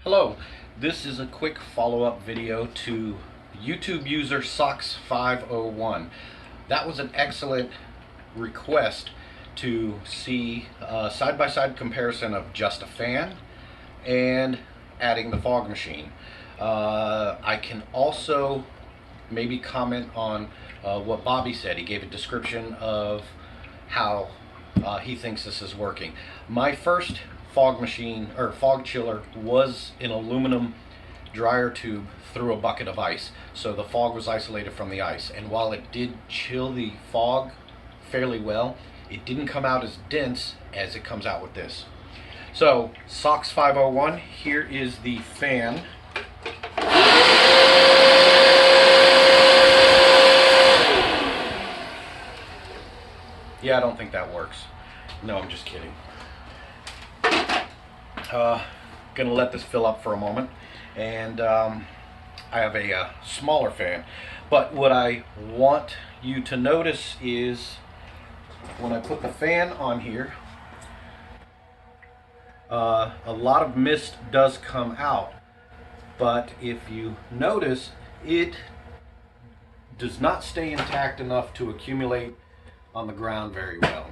Hello, this is a quick follow-up video to YouTube user Socks501. That was an excellent request to see a side-by-side comparison of just a fan and adding the fog machine. I can also maybe comment on what Bobby said. He gave a description of how he thinks this is working. My first fog machine or fog chiller was an aluminum dryer tube through a bucket of ice, so the fog was isolated from the ice, and while it did chill the fog fairly well, it didn't come out as dense as it comes out with this. So Socks501, here is the fan. Yeah, I don't think that works. No, I'm just kidding. Gonna let this fill up for a moment, and I have a smaller fan. But what I want you to notice is when I put the fan on here, a lot of mist does come out. But if you notice, it does not stay intact enough to accumulate on the ground very well.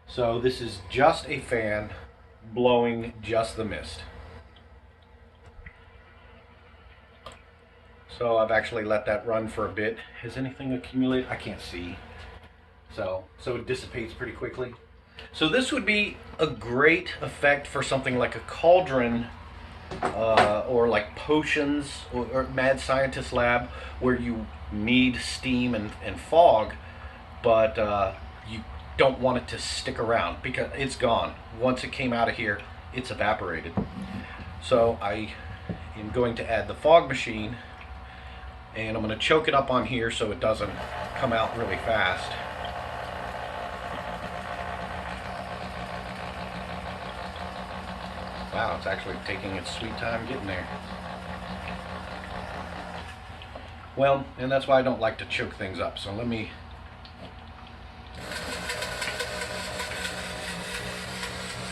So this is just a fan blowing just the mist. So I've actually let that run for a bit. Has anything accumulated? I can't see. So it dissipates pretty quickly. So this would be a great effect for something like a cauldron or like potions or Mad Scientist Lab, where you need steam and fog, but you don't want it to stick around because it's gone. Once it came out of here, it's evaporated. So I am going to add the fog machine, and I'm going to choke it up on here so it doesn't come out really fast. Wow, it's actually taking its sweet time getting there. Well, and that's why I don't like to choke things up. So let me...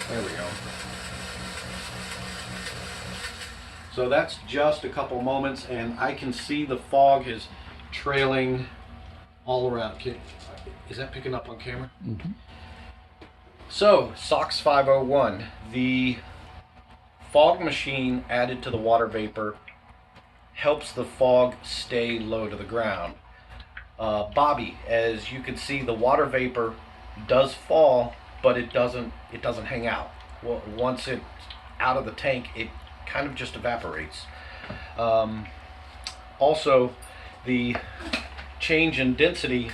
There we go. So that's just a couple moments, and I can see the fog is trailing all around. Is that picking up on camera? Mm-hmm. So, Socks501, the fog machine added to the water vapor helps the fog stay low to the ground. Bobby, as you can see, the water vapor does fall, but it doesn't hang out. Well, once it's out of the tank, it kind of just evaporates. Also, the change in density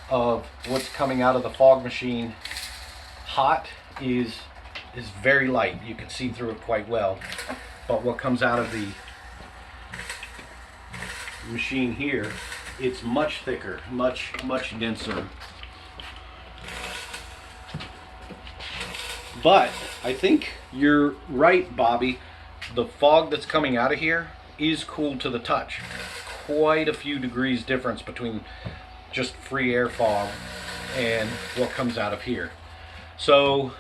of what's coming out of the fog machine hot is very light. You can see through it quite well. But what comes out of the machine here, it's much thicker, much denser. But I think you're right, Bobby. The fog that's coming out of here is cool to the touch. Quite a few degrees difference between just free air fog and what comes out of here. So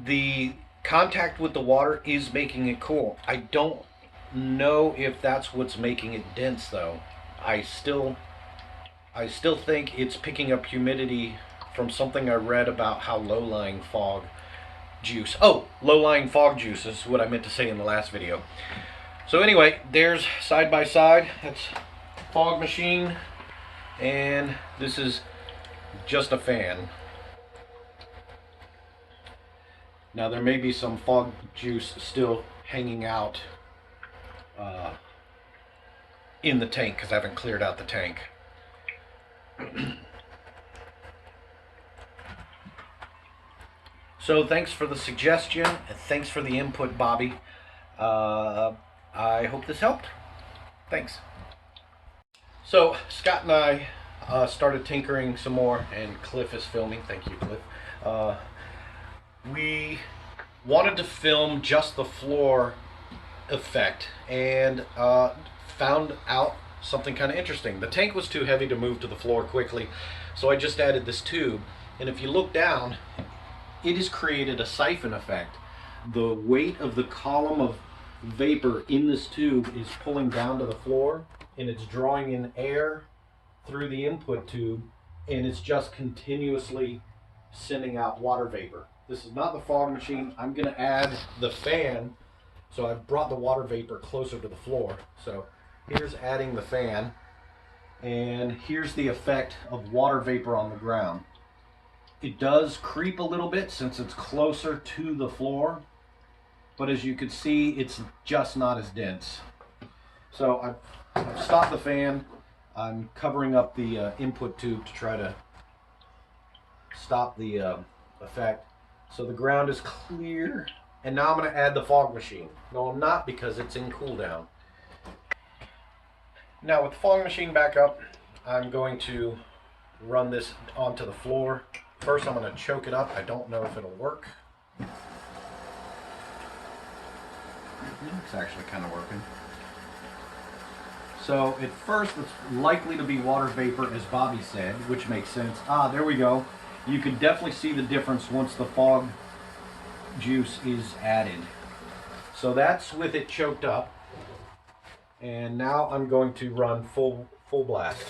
the contact with the water is making it cool. I don't know if that's what's making it dense though. I still think it's picking up humidity from something I read about how low-lying fog juice. Oh, low-lying fog juice is what I meant to say in the last video. So anyway, there's side by side. That's fog machine, and this is just a fan. Now there may be some fog juice still hanging out in the tank because I haven't cleared out the tank. So thanks for the suggestion, and thanks for the input, Bobby. I hope this helped. Thanks. So Scott and I started tinkering some more, and Cliff is filming. Thank you, Cliff. We wanted to film just the floor effect, and found out something kind of interesting. The tank was too heavy to move to the floor quickly, so I just added this tube, and if you look down, it has created a siphon effect. The weight of the column of vapor in this tube is pulling down to the floor, and it's drawing in air through the input tube, and it's just continuously sending out water vapor. This is not the fog machine. I'm going to add the fan, so I've brought the water vapor closer to the floor. So here's adding the fan, and here's the effect of water vapor on the ground. It does creep a little bit since it's closer to the floor, but as you can see, it's just not as dense. So I've stopped the fan. I'm covering up the input tube to try to stop the effect. So the ground is clear, and now I'm going to add the fog machine. No, I'm not, because it's in cool down. Now with the fog machine back up, I'm going to run this onto the floor. First I'm going to choke it up. I don't know if it'll work. It's actually kind of working. So at first it's likely to be water vapor, as Bobby said, which makes sense. Ah, there we go. You can definitely see the difference once the fog juice is added. So that's with it choked up. And now I'm going to run full blast.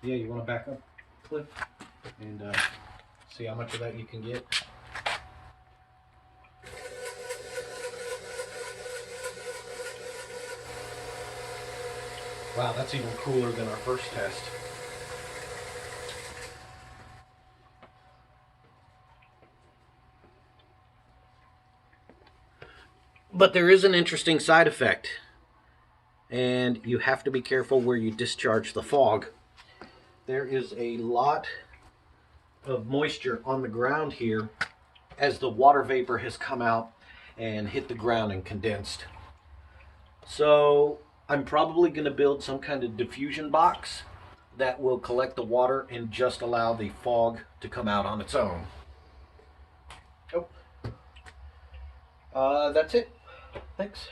Yeah, you want to back up, Cliff, and see how much of that you can get. Wow, that's even cooler than our first test. But there is an interesting side effect, and you have to be careful where you discharge the fog. There is a lot of moisture on the ground here as the water vapor has come out and hit the ground and condensed. So I'm probably going to build some kind of diffusion box that will collect the water and just allow the fog to come out on its own. Oh. That's it. Thanks.